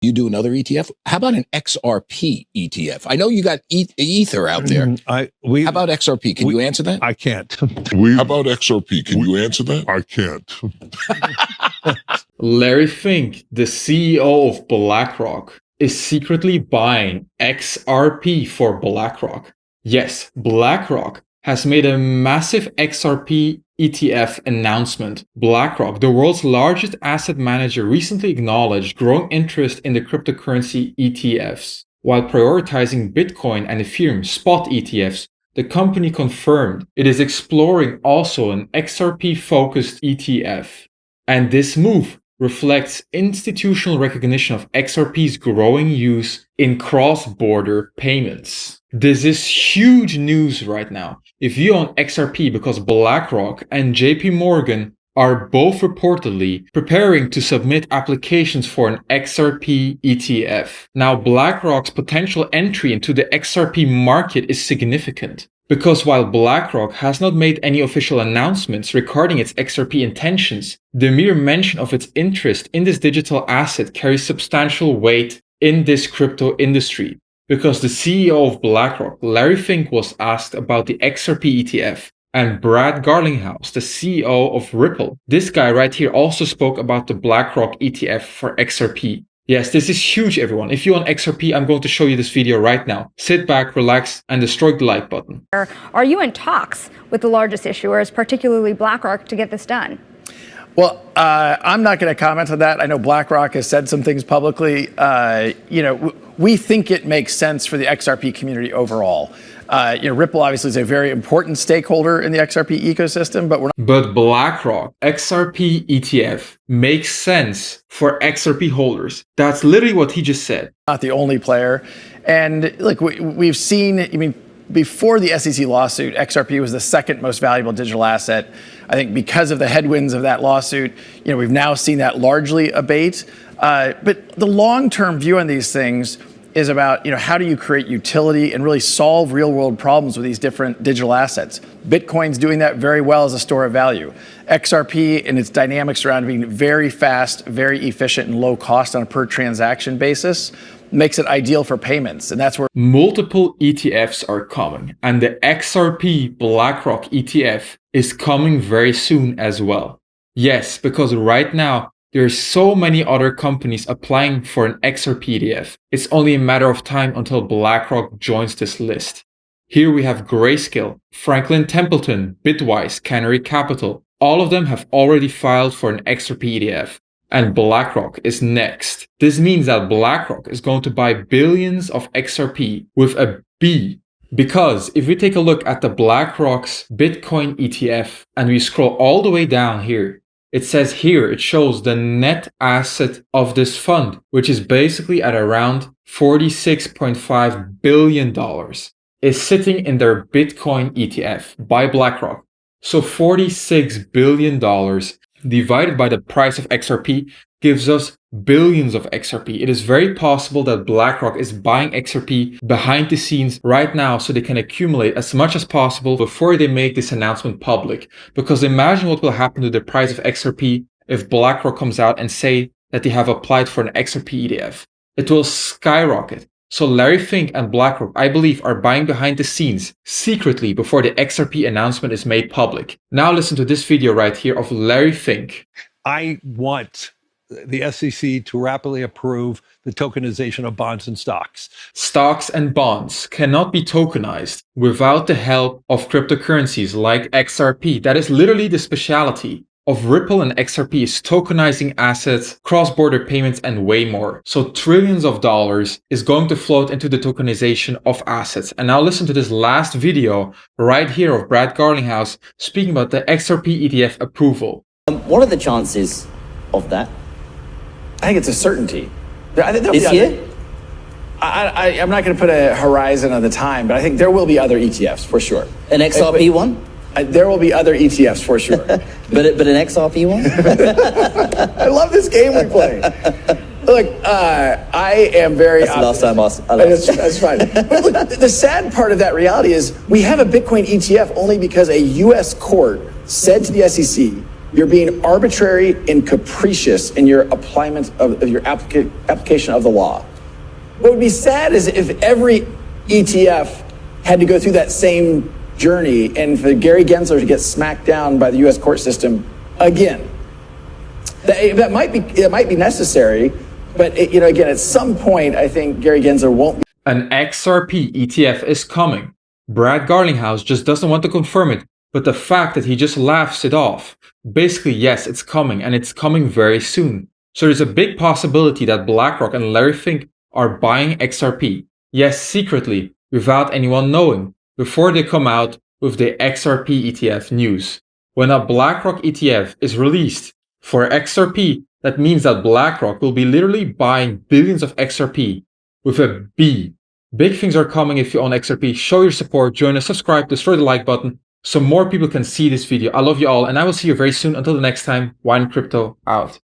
You do another ETF? How about an XRP ETF? I know you got Ether out there. How about XRP? Can you answer that? I can't. How about XRP? Can you answer that? I can't. Larry Fink, the CEO of BlackRock, is secretly buying XRP for BlackRock. Yes, BlackRock has made a massive XRP ETF announcement. BlackRock, the world's largest asset manager, recently acknowledged growing interest in the cryptocurrency ETFs. While prioritizing Bitcoin and Ethereum spot ETFs, the company confirmed it is exploring also an XRP-focused ETF. And this move reflects institutional recognition of XRP's growing use in cross-border payments. This is huge news right now. If you own XRP, because BlackRock and JP Morgan are both reportedly preparing to submit applications for an XRP ETF. Now, BlackRock's potential entry into the XRP market is significant, because while BlackRock has not made any official announcements regarding its XRP intentions, the mere mention of its interest in this digital asset carries substantial weight in this crypto industry. Because the CEO of BlackRock, Larry Fink, was asked about the XRP ETF, and Brad Garlinghouse, the CEO of Ripple, this guy right here, also spoke about the BlackRock ETF for XRP. Yes, this is huge, everyone. If you want XRP, I'm going to show you this video right now. Sit back, relax, and destroy the like button. Are you in talks with the largest issuers, particularly BlackRock, to get this done? Well, I'm not going to comment on that. I know BlackRock has said some things publicly. We think it makes sense for the XRP community overall. Ripple obviously is a very important stakeholder in the XRP ecosystem, but BlackRock XRP ETF makes sense for XRP holders. That's literally what he just said. Not the only player. And look, we've seen, before the SEC lawsuit, XRP was the second most valuable digital asset. I think because of the headwinds of that lawsuit, we've now seen that largely abate. But the long-term view on these things is about, how do you create utility and really solve real-world problems with these different digital assets? Bitcoin's doing that very well as a store of value. XRP and its dynamics around being very fast, very efficient, and low cost on a per transaction basis makes it ideal for payments. And that's where multiple ETFs are coming, and the XRP BlackRock ETF is coming very soon as well. Yes, because right now, there are so many other companies applying for an XRP ETF. It's only a matter of time until BlackRock joins this list. Here we have Grayscale, Franklin Templeton, Bitwise, Canary Capital. All of them have already filed for an XRP ETF. And BlackRock is next. This means that BlackRock is going to buy billions of XRP with a B. Because if we take a look at the BlackRock's Bitcoin ETF and we scroll all the way down here, it says here, it shows the net asset of this fund, which is basically at around $46.5 billion, is sitting in their Bitcoin ETF by BlackRock. So $46 billion divided by the price of XRP gives us billions of XRP. It is very possible that BlackRock is buying XRP behind the scenes right now so they can accumulate as much as possible before they make this announcement public. Because imagine what will happen to the price of XRP if BlackRock comes out and say that they have applied for an XRP ETF. It will skyrocket. So Larry Fink and BlackRock, I believe, are buying behind the scenes secretly before the XRP announcement is made public. Now listen to this video right here of Larry Fink. I want the SEC to rapidly approve the tokenization of bonds and stocks. Stocks and bonds cannot be tokenized without the help of cryptocurrencies like XRP. That is literally the specialty of Ripple and XRP, is tokenizing assets, cross-border payments, and way more. So trillions of dollars is going to float into the tokenization of assets. And now listen to this last video right here of Brad Garlinghouse speaking about the XRP ETF approval. What are the chances of that? I think it's a certainty. This year? I'm not going to put a horizon on the time, but I think there will be other ETFs for sure. An XRP one? There will be other ETFs for sure. but an XRP one? I love this game we play. Look, I am very... That's the last time I lost. That's fine. But look, the sad part of that reality is we have a Bitcoin ETF only because a U.S. court said to the SEC, You're being arbitrary and capricious in your application of the law. What would be sad is if every ETF had to go through that same journey and for Gary Gensler to get smacked down by the U.S. court system again. That might be necessary, but again, at some point, I think Gary Gensler won't be. An XRP ETF is coming. Brad Garlinghouse just doesn't want to confirm it, but the fact that he just laughs it off. Basically, yes, it's coming, and it's coming very soon. So there's a big possibility that BlackRock and Larry Fink are buying XRP. Yes, secretly, without anyone knowing, before they come out with the XRP ETF news. When a BlackRock ETF is released for XRP, that means that BlackRock will be literally buying billions of XRP with a B. Big things are coming if you own XRP. Show your support, join us, subscribe, destroy the like button so more people can see this video. I love you all, and I will see you very soon. Until the next time, Wynand Crypto out.